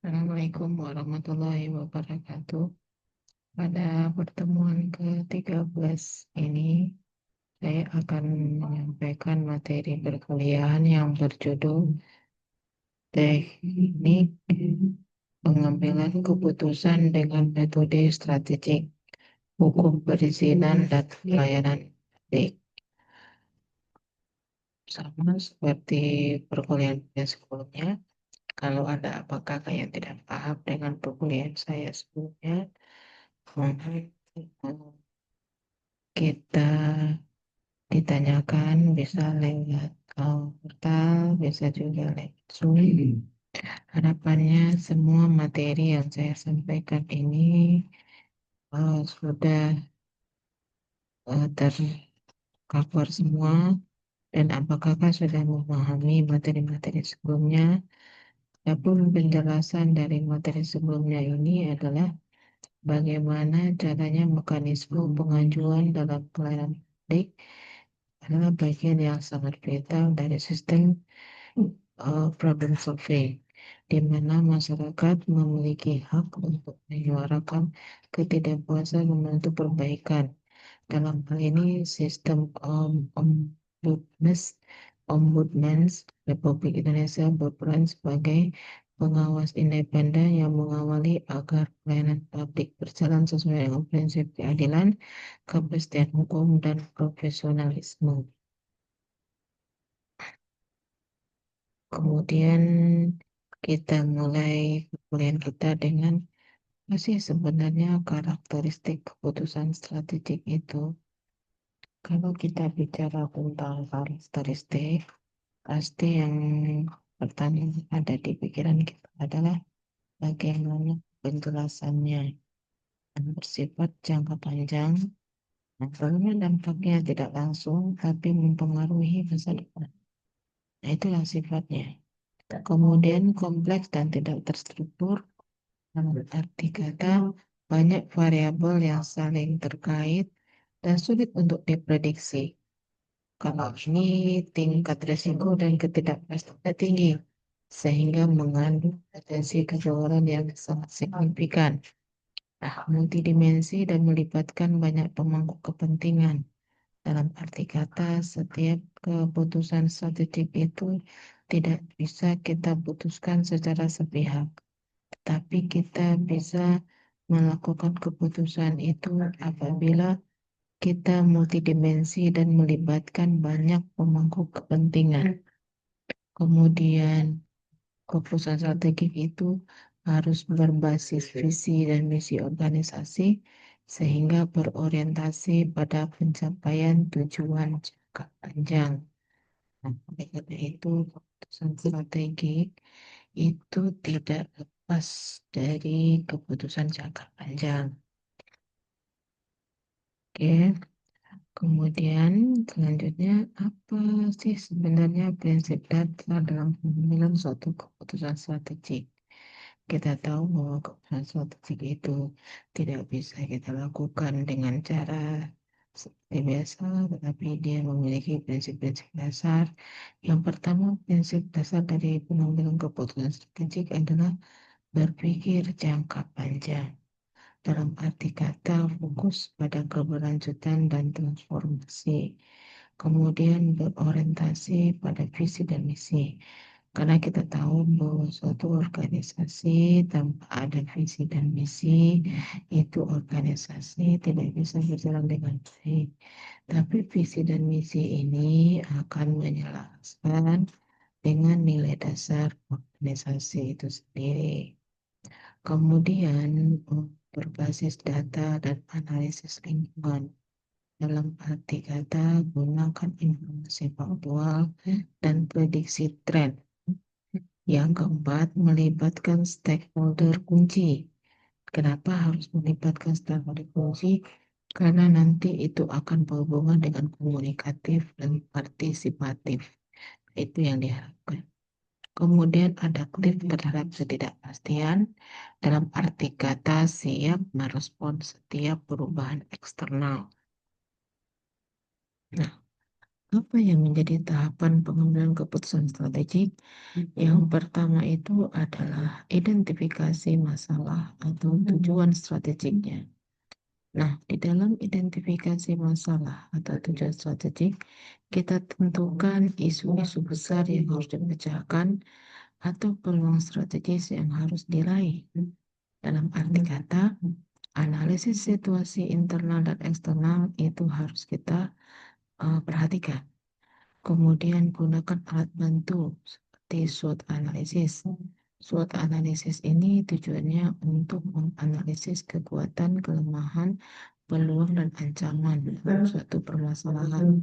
Assalamualaikum warahmatullahi wabarakatuh. Pada pertemuan ke-13 ini, saya akan menyampaikan materi perkuliahan yang berjudul Teknik Pengambilan Keputusan dengan Metode Strategik, Hukum Perizinan dan Pelayanan Publik. Sama seperti perkuliahan saya sebelumnya, kalau ada apakah yang tidak paham dengan perkuliahan saya sebelumnya, mohon kita ditanyakan, bisa lewat portal, bisa juga lewat Zoom. Harapannya semua materi yang saya sampaikan ini sudah tercover semua, dan apakah sudah memahami materi-materi sebelumnya. Adapun penjelasan dari materi sebelumnya ini adalah bagaimana caranya mekanisme pengajuan dalam pelayanan publik adalah bagian yang sangat vital dari sistem problem solving, di mana masyarakat memiliki hak untuk menyuarakan ketidakpuasan membantu perbaikan. Dalam hal ini, sistem Ombudsman Republik Indonesia berperan sebagai pengawas independen yang mengawali agar pelayanan publik berjalan sesuai dengan prinsip keadilan, kepastian hukum, dan profesionalisme. Kemudian kita mulai perkuliahan kita dengan apa sih sebenarnya karakteristik keputusan strategik itu. Kalau kita bicara tentang karakteristik, pasti yang pertama ada di pikiran kita adalah bagaimana penjelasannya yang bersifat jangka panjang. Nah, bagaimana dampaknya tidak langsung tapi mempengaruhi masa depan. Nah, itulah sifatnya. Kemudian kompleks dan tidak terstruktur. Arti kata banyak variabel yang saling terkait dan sulit untuk diprediksi. Kalau ini tingkat risiko dan ketidakpastian tinggi, sehingga mengandung potensi kegagalan yang sangat signifikan. Nah, multidimensi dan melibatkan banyak pemangku kepentingan. Dalam arti kata, setiap keputusan strategik itu tidak bisa kita putuskan secara sepihak, tapi kita bisa melakukan keputusan itu apabila kita multidimensi dan melibatkan banyak pemangku kepentingan. Kemudian, keputusan strategik itu harus berbasis visi dan misi organisasi sehingga berorientasi pada pencapaian tujuan jangka panjang. Nah, oleh karena itu, keputusan strategik itu tidak lepas dari keputusan jangka panjang. Oke, kemudian selanjutnya apa sih sebenarnya prinsip dasar dalam pengambilan suatu keputusan strategik? Kita tahu bahwa keputusan strategik itu tidak bisa kita lakukan dengan cara seperti biasa, tetapi dia memiliki prinsip-prinsip dasar. Yang pertama, prinsip dasar dari pengambilan keputusan strategik adalah berpikir jangka panjang. Dalam arti kata fokus pada keberlanjutan dan transformasi. Kemudian berorientasi pada visi dan misi. Karena kita tahu bahwa suatu organisasi tanpa ada visi dan misi, itu organisasi tidak bisa berjalan dengan baik. Tapi visi dan misi ini akan menyelaraskan dengan nilai dasar organisasi itu sendiri. Kemudian berbasis data dan analisis lingkungan. Dalam arti kata, gunakan informasi faktual dan prediksi tren. Yang keempat, melibatkan stakeholder kunci. Kenapa harus melibatkan stakeholder kunci? Karena nanti itu akan berhubungan dengan komunikatif dan partisipatif. Itu yang diharapkan. Kemudian adaptif terhadap ketidakpastian, dalam arti kata siap merespon setiap perubahan eksternal. Nah, Apa yang menjadi tahapan pengambilan keputusan strategik? Yang pertama itu adalah identifikasi masalah atau tujuan strategiknya. Nah, di dalam identifikasi masalah atau tujuan strategik, kita tentukan isu-isu besar yang harus dipecahkan atau peluang strategis yang harus diraih. Dalam arti kata, analisis situasi internal dan eksternal itu harus kita perhatikan. Kemudian gunakan alat bantu seperti SWOT analisis. SWOT analisis ini tujuannya untuk menganalisis kekuatan, kelemahan, peluang, dan ancaman dalam suatu permasalahan.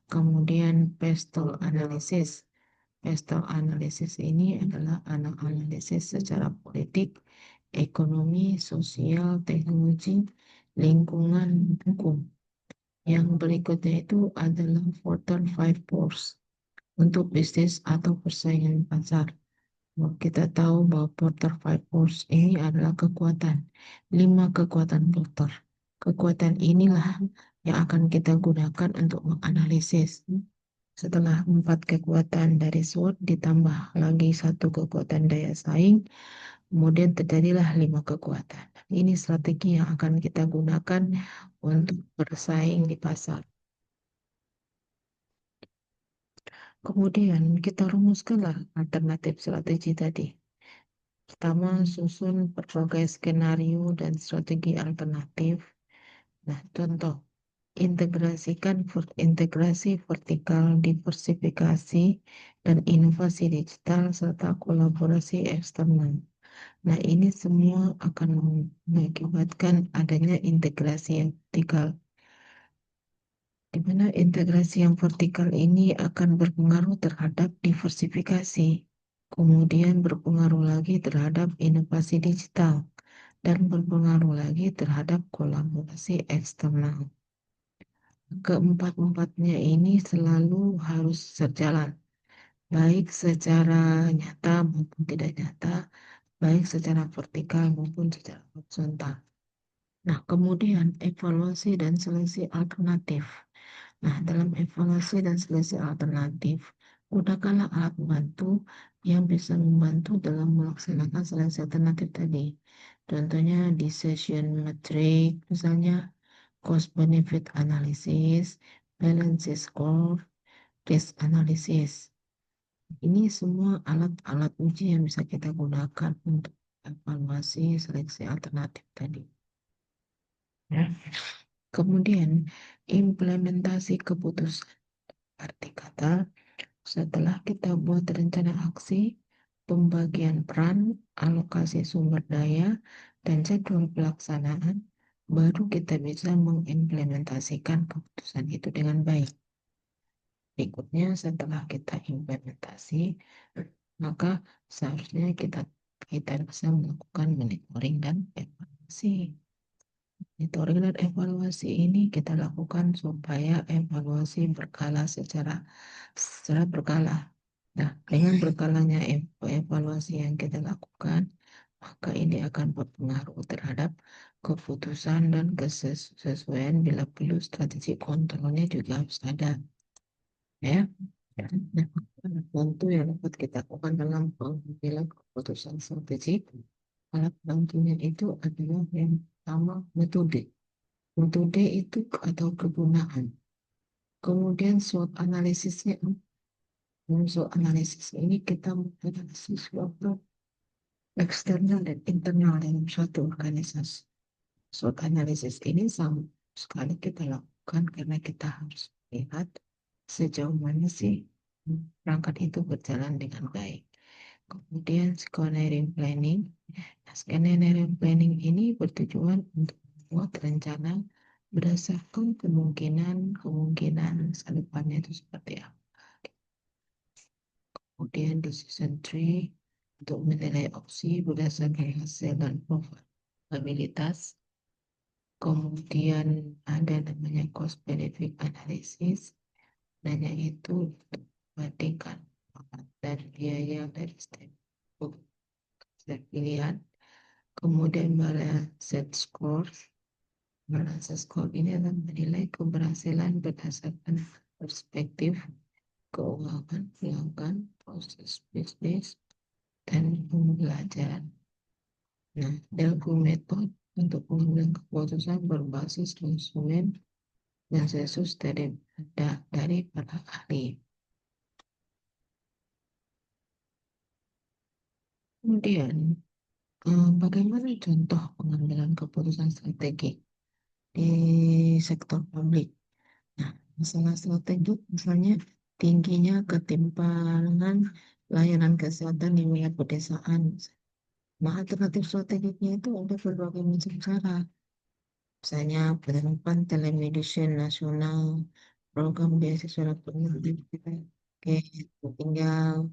Kemudian PESTEL analisis. PESTEL analisis ini adalah analisis secara politik, ekonomi, sosial, teknologi, lingkungan, hukum. Yang berikutnya itu adalah Porter Five Force untuk bisnis atau persaingan pasar. Kita tahu bahwa Porter Five Force ini adalah kekuatan, 5 kekuatan Porter. Kekuatan inilah yang akan kita gunakan untuk menganalisis. Setelah 4 kekuatan dari SWOT ditambah lagi 1 kekuatan daya saing, kemudian terjadilah 5 kekuatan. Ini strategi yang akan kita gunakan untuk bersaing di pasar. Kemudian kita rumuskanlah alternatif strategi tadi. Pertama, susun berbagai skenario dan strategi alternatif. Nah, contoh, integrasi vertikal, diversifikasi, dan inovasi digital, serta kolaborasi eksternal. Nah, ini semua akan mengakibatkan adanya integrasi yang vertikal, di mana integrasi yang vertikal ini akan berpengaruh terhadap diversifikasi, kemudian berpengaruh lagi terhadap inovasi digital, dan berpengaruh lagi terhadap kolaborasi eksternal. Keempat-empatnya ini selalu harus sejalan, baik secara nyata maupun tidak nyata, baik secara vertikal maupun secara horizontal. Nah, kemudian evaluasi dan seleksi alternatif. Nah, dalam evaluasi dan seleksi alternatif, gunakanlah alat bantu yang bisa membantu dalam melaksanakan seleksi alternatif tadi. Contohnya decision matrix, misalnya cost benefit analysis, balance score, risk analysis. Ini semua alat-alat uji yang bisa kita gunakan untuk evaluasi seleksi alternatif tadi. Ya. Kemudian implementasi keputusan. Arti kata, setelah kita buat rencana aksi, pembagian peran, alokasi sumber daya, dan jadwal pelaksanaan, baru kita bisa mengimplementasikan keputusan itu dengan baik. Berikutnya, setelah kita implementasi, maka seharusnya kita bisa melakukan monitoring dan evaluasi. Monitoring dan evaluasi ini kita lakukan supaya evaluasi berkala secara berkala. Nah, dengan berkalanya evaluasi yang kita lakukan, maka ini akan berpengaruh terhadap keputusan dan kesesuaian. Bila perlu strategi kontrolnya juga harus ada, ya. Nah, bantu yang dapat kita lakukan dalam pengambilan keputusan strategik. Alat bantunya itu adalah yang pertama metode. Metode itu atau kegunaan. Kemudian SWOT analisisnya. SWOT analisis ini kita menganalisis suatu eksternal dan internal dalam suatu organisasi. SWOT analisis ini sama sekali kita lakukan karena kita harus melihat sejauh mana sih perangkat itu berjalan dengan baik. Kemudian scenario planning. Nah, scenario planning ini bertujuan untuk membuat rencana berdasarkan kemungkinan masa depannya itu seperti apa. Kemudian decision tree untuk menilai opsi berdasarkan hasil dan probabilitas. Kemudian ada namanya cost benefit analysis, dan yaitu untuk membandingkan dan biaya dari setiap pilihan. Kemudian balance score. Balance score ini akan menilai keberhasilan berdasarkan perspektif keuangan, pelanggan, proses bisnis, dan pembelajaran. Nah, Delphi Method untuk pengambilan keputusan berbasis konsumen dan sesus dari para ahli. Kemudian, bagaimana contoh pengambilan keputusan strategi di sektor publik? Nah, masalah strategik misalnya tingginya ketimpangan layanan kesehatan di wilayah pedesaan. Nah, alternatif strategiknya itu ada berbagai macam cara. Misalnya penerapan telemedicine nasional, program beasiswa pendidikan, tinggal,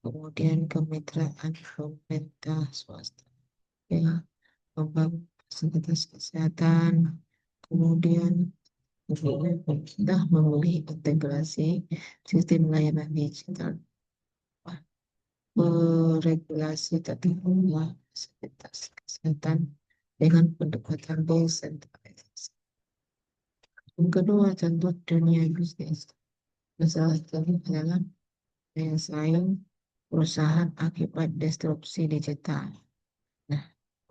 kemudian kemitraan pemerintah swasta, ya, membangun fasilitas kesehatan, kemudian pemerintah memilih integrasi sistem layanan digital, regulasi tata kelola fasilitas kesehatan dengan pendekatan desentralisasi. Yang kedua, contoh dunia bisnis. Masalah ini adalah daya saing perusahaan akibat disrupsi digital. Nah,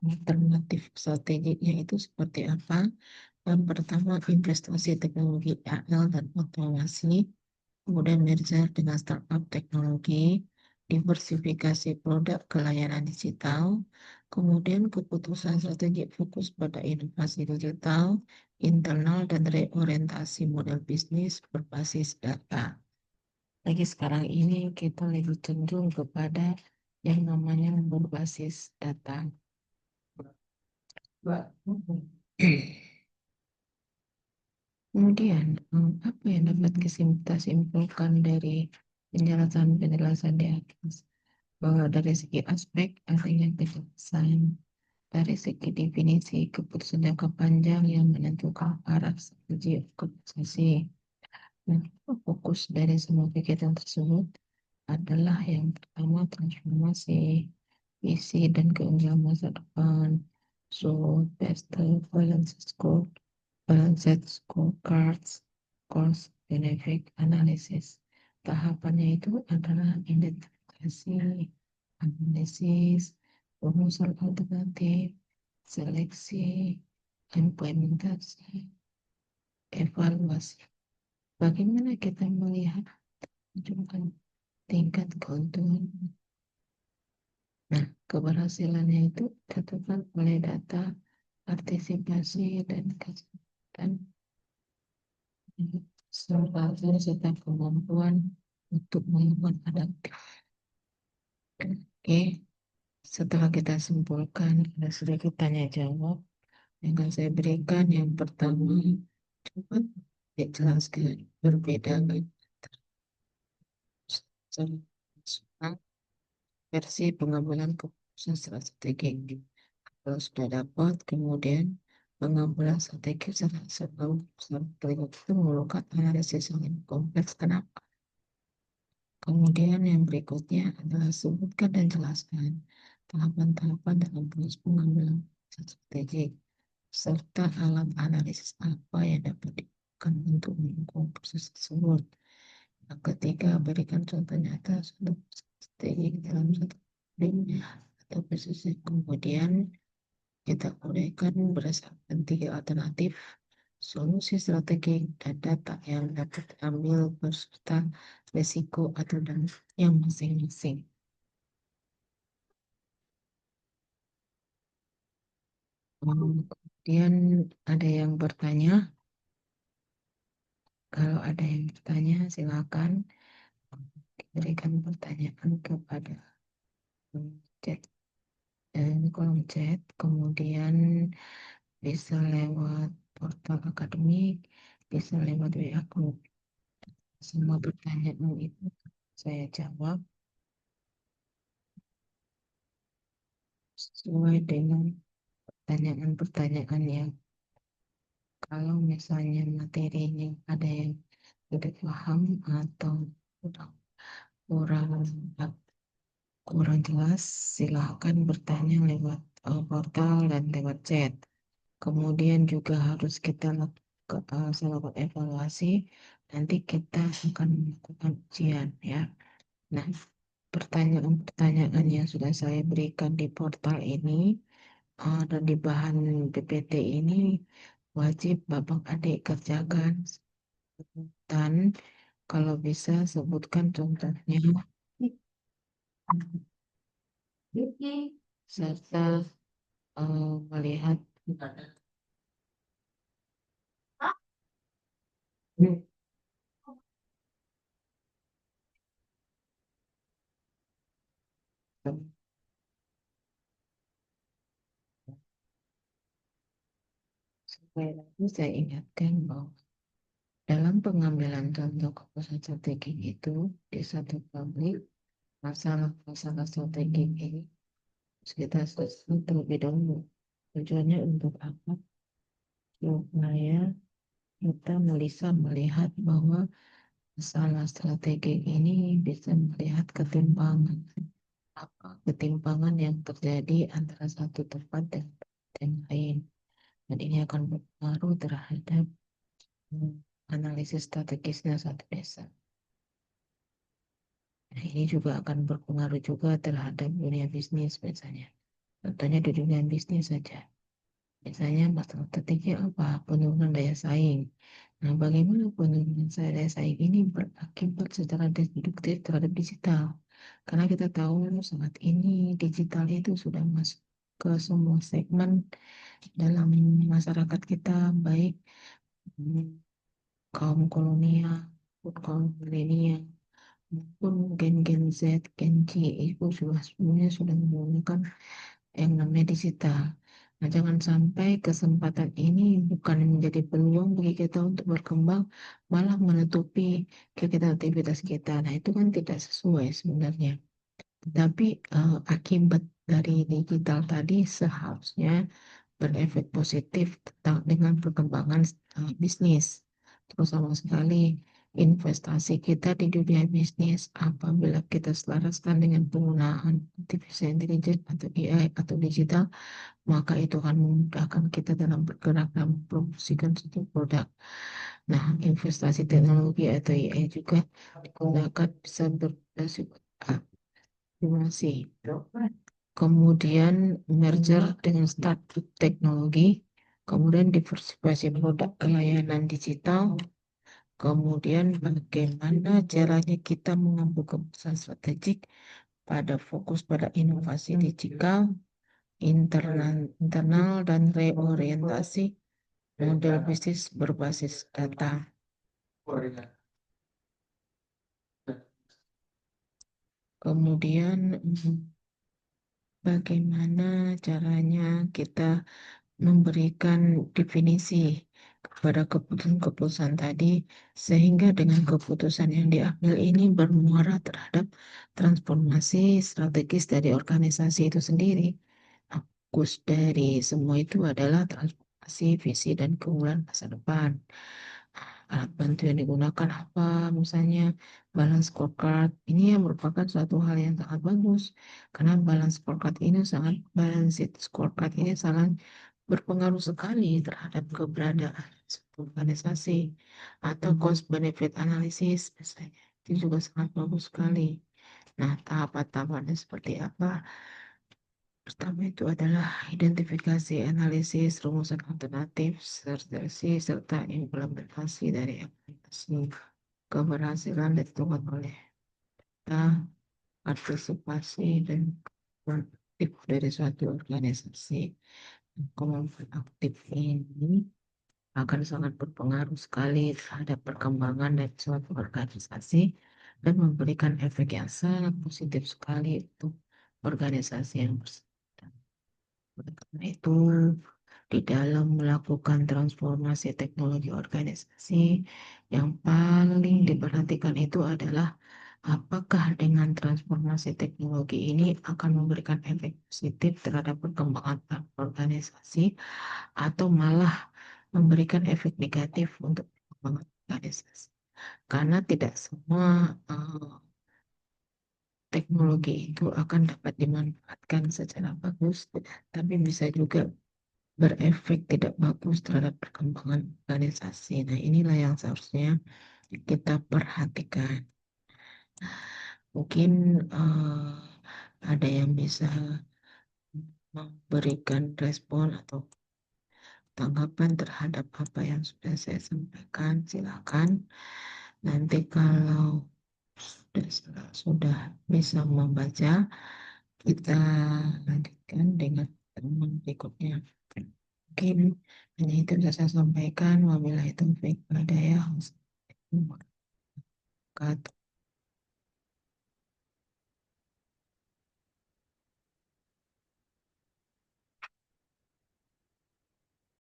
alternatif strateginya itu seperti apa? Yang pertama, investasi teknologi AI dan otomasi, kemudian merger dengan startup teknologi, diversifikasi produk ke layanan digital, kemudian keputusan strategi fokus pada inovasi digital, internal dan reorientasi model bisnis berbasis data. Lagi sekarang ini kita lebih cenderung kepada yang namanya berbasis data. Kemudian, apa yang dapat kita simpulkan dari penjelasan-penjelasan di atas? Bahwa dari segi aspek adanya kejelasan, dari segi definisi keputusan jangka panjang yang menentukan arah strategi organisasi. Nah, fokus dari semua kegiatan tersebut adalah yang pertama transformasi, visi dan keunggulan masa depan. So, that's the balanced scorecards, cost benefit analysis. Tahapannya itu adalah identifikasi, analisis, proposal alternatif, seleksi, implementasi, evaluasi. Bagaimana kita melihat menunjukkan tingkat keuntungan. Nah, keberhasilannya itu ditentukan oleh data, partisipasi, dan kesempatan serta kemampuan untuk melakukan adaptif. Oke, setelah kita simpulkan, ada sedikit tanya jawab yang akan saya berikan. Yang pertama, coba dijelaskan berbeda versi pengambilan keputusan strategi. Kalau sudah dapat, kemudian pengambilan strategi sebelum strategi itu memerlukan analisis yang kompleks. Kenapa? Kemudian yang berikutnya adalah sebutkan dan jelaskan tahapan-tahapan dalam proses pengambilan strategi serta alat analisis apa yang dapat digunakan untuk mendukung proses tersebut. Yang ketiga, berikan contoh nyata untuk strategi dalam satu atau proses. Kemudian kita uraikan berdasarkan 3 alternatif solusi strategi dan data yang dapat diambil beserta risiko atau dampaknya masing-masing. Kemudian ada yang bertanya. Kalau ada yang bertanya, silakan berikan pertanyaan kepada chat, kolom chat, kemudian bisa lewat portal akademik, bisa lewat WA group. Semua pertanyaan itu saya jawab sesuai dengan pertanyaan-pertanyaan yang kalau misalnya materinya ada yang tidak paham atau kurang kurang kurang jelas, silahkan bertanya lewat portal dan lewat chat. Kemudian juga harus kita lakukan evaluasi nanti kita akan melakukan ujian ya. Nah, pertanyaan-pertanyaan yang sudah saya berikan di portal ini dan di bahan PPT ini wajib Bapak Adik kerjakan dan kalau bisa sebutkan contohnya serta melihat supaya lagi saya ingatkan bahwa dalam pengambilan contoh keputusan strategik itu di satu pabrik masalah-masalah strategik ini harus kita selesaikan terlebih dahulu. Tujuannya untuk apa? Supaya kita bisa melihat bahwa masalah strategik ini bisa melihat ketimpangan. Apa ketimpangan yang terjadi antara satu tempat dan tempat yang lain. Dan ini akan berpengaruh terhadap analisis strategisnya satu desa. Nah, ini juga akan berpengaruh juga terhadap dunia bisnis misalnya. Contohnya di dunia bisnis saja. Misalnya masalah strategis apa? Penurunan daya saing. Nah, bagaimana penurunan daya saing ini berakibat secara deduktif terhadap digital? Karena kita tahu saat ini digital itu sudah masuk ke semua segmen dalam masyarakat kita, baik mm, kaum kolonial, maupun kaum milenial, maupun gen-gen Z, Gen Z itu sudah semuanya sudah menggunakan yang namanya digital. Nah, jangan sampai kesempatan ini bukan menjadi peluang bagi kita untuk berkembang, malah menutupi kegiatan aktivitas kita. Nah, itu kan tidak sesuai sebenarnya. Tapi akibat dari digital tadi seharusnya berefek positif dengan perkembangan bisnis. Terus sama sekali investasi kita di dunia bisnis apabila kita selaraskan dengan penggunaan artificial intelligence atau AI atau digital, maka itu akan memudahkan kita dalam bergerak dan mempromosikan suatu produk. Nah, investasi teknologi atau AI juga digunakan bisa bersifat aktivasi. Kemudian merger dengan startup teknologi, kemudian diversifikasi produk layanan digital, kemudian bagaimana caranya kita mengambil keputusan strategik pada fokus pada inovasi digital, internal dan reorientasi model bisnis berbasis data. Kemudian bagaimana caranya kita memberikan definisi kepada keputusan-keputusan tadi, sehingga dengan keputusan yang diambil ini bermuara terhadap transformasi strategis dari organisasi itu sendiri. Fokus dari semua itu adalah transformasi visi dan keunggulan masa depan. Alat bantu yang digunakan apa, misalnya balance scorecard. Ini yang merupakan suatu hal yang sangat bagus, karena balance scorecard ini balanced scorecard ini sangat berpengaruh sekali terhadap keberadaan suatu organisasi atau cost benefit analysis misalnya. Itu juga sangat bagus sekali. Nah, tahapan-tahapannya seperti apa? Pertama itu adalah identifikasi, analisis, rumusan alternatif, serta implementasi dari aplikasi. Keberhasilan ditentukan oleh kita, partisipasi, dan aktif dari suatu organisasi. Kemampuan aktif ini akan sangat berpengaruh sekali terhadap perkembangan dari suatu organisasi dan memberikan efek yang sangat positif sekali untuk organisasi yang bersangkutan. Oleh karena itu, di dalam melakukan transformasi teknologi organisasi, yang paling diperhatikan itu adalah apakah dengan transformasi teknologi ini akan memberikan efek positif terhadap perkembangan organisasi atau malah memberikan efek negatif untuk perkembangan organisasi. Karena tidak semua teknologi itu akan dapat dimanfaatkan secara bagus, tapi bisa juga berefek tidak bagus terhadap perkembangan organisasi. Nah, inilah yang seharusnya kita perhatikan. Mungkin ada yang bisa memberikan respon atau tanggapan terhadap apa yang sudah saya sampaikan, silakan. Nanti kalau sudah bisa membaca, kita lanjutkan dengan pertemuan berikutnya. Mungkin hanya itu yang saya sampaikan. Wabillahi taufiq wal hidayah. Wassalamualaikum warahmatullahi wabarakatuh.